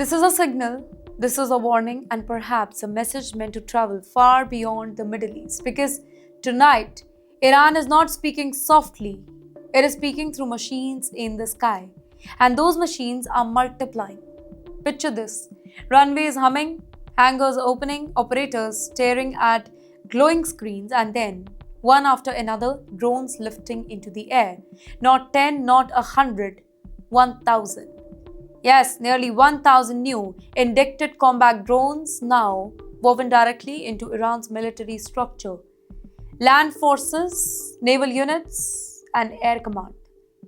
This is a signal, this is a warning, and perhaps a message meant to travel far beyond the Middle East. Because tonight, Iran is not speaking softly, it is speaking through machines in the sky. And those machines are multiplying. Picture this: runways humming, hangars opening, operators staring at glowing screens, and then, one after another, drones lifting into the air. Not 10, not 100, 1,000. Yes, nearly 1,000 new, inducted combat drones now woven directly into Iran's military structure. Land forces, naval units, and air command.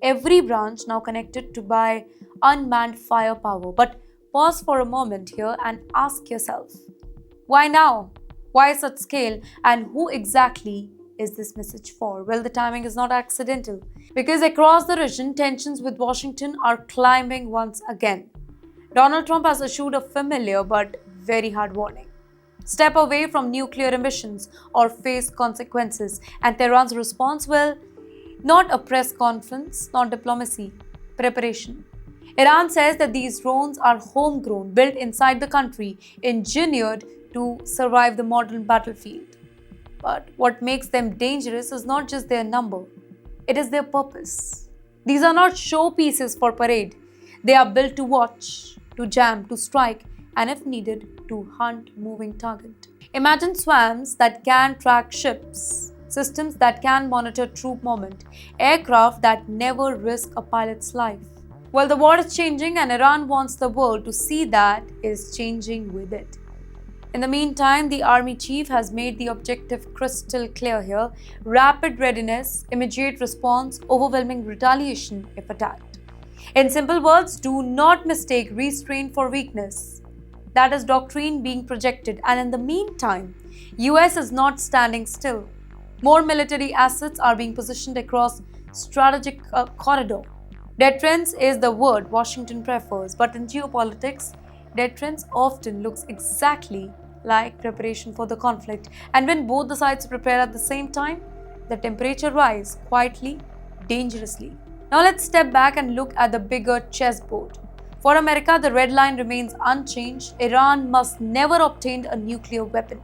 Every branch now connected to by unmanned firepower. But pause for a moment here and ask yourself, why now? Why such scale? And who exactly is this message for? Well, the timing is not accidental, because across the region, tensions with Washington are climbing once again. Donald Trump has issued a familiar but very hard warning: step away from nuclear ambitions or face consequences. And Tehran's response? Well, not a press conference, not diplomacy, preparation. Iran says that these drones are homegrown, built inside the country, engineered to survive the modern battlefield. But what makes them dangerous is not just their number, it is their purpose. These are not showpieces for parade. They are built to watch, to jam, to strike, and if needed, to hunt moving target. Imagine swarms that can track ships, systems that can monitor troop movement, aircraft that never risk a pilot's life. Well, the war is changing, and Iran wants the world to see that it is changing with it. In the meantime, the army chief has made the objective crystal clear here: rapid readiness, immediate response, overwhelming retaliation if attacked. In simple words, do not mistake restraint for weakness. That is doctrine being projected, and in the meantime, US is not standing still. More military assets are being positioned across strategic corridor. Deterrence is the word Washington prefers, but in geopolitics, deterrence often looks exactly like preparation for the conflict. And when both the sides prepare at the same time, the temperature rises quietly, dangerously. Now let's step back and look at the bigger chessboard. For America, the red line remains unchanged: Iran must never obtain a nuclear weapon.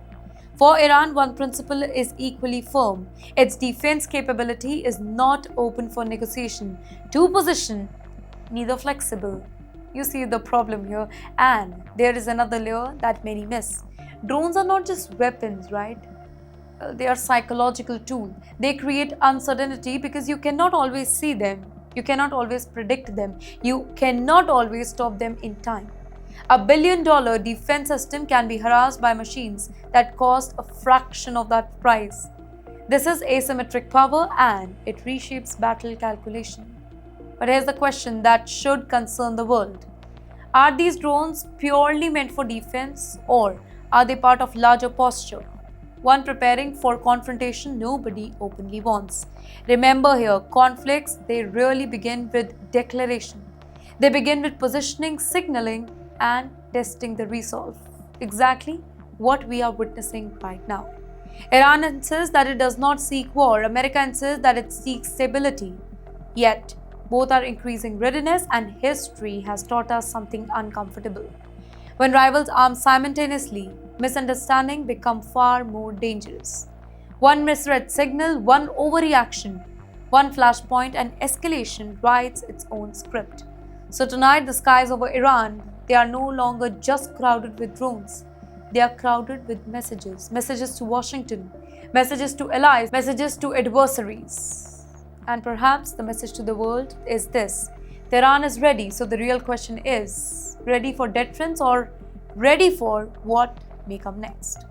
For Iran, one principle is equally firm: its defense capability is not open for negotiation. Two position, neither flexible. You see the problem here, and there is another layer that many miss. Drones are not just weapons, right? They are psychological tools. They create uncertainty because you cannot always see them. You cannot always predict them. You cannot always stop them in time. $1 billion defense system can be harassed by machines that cost a fraction of that price. This is asymmetric power, and it reshapes battle calculation. But here's the question that should concern the world: are these drones purely meant for defense, or are they part of larger posture, one preparing for confrontation nobody openly wants? Remember here, conflicts, they really begin with declaration. They begin with positioning, signaling, and testing the resolve. Exactly what we are witnessing right now. Iran insists that it does not seek war. America insists that it seeks stability. Yet, both are increasing readiness, and history has taught us something uncomfortable. When rivals arm simultaneously, misunderstanding becomes far more dangerous. One misread signal, one overreaction, one flashpoint, and escalation writes its own script. So tonight, the skies over Iran, they are no longer just crowded with drones. They are crowded with messages. Messages to Washington, messages to allies, messages to adversaries. And perhaps the message to the world is this: Tehran is ready. So the real question is, ready for deterrence or ready for what may come next?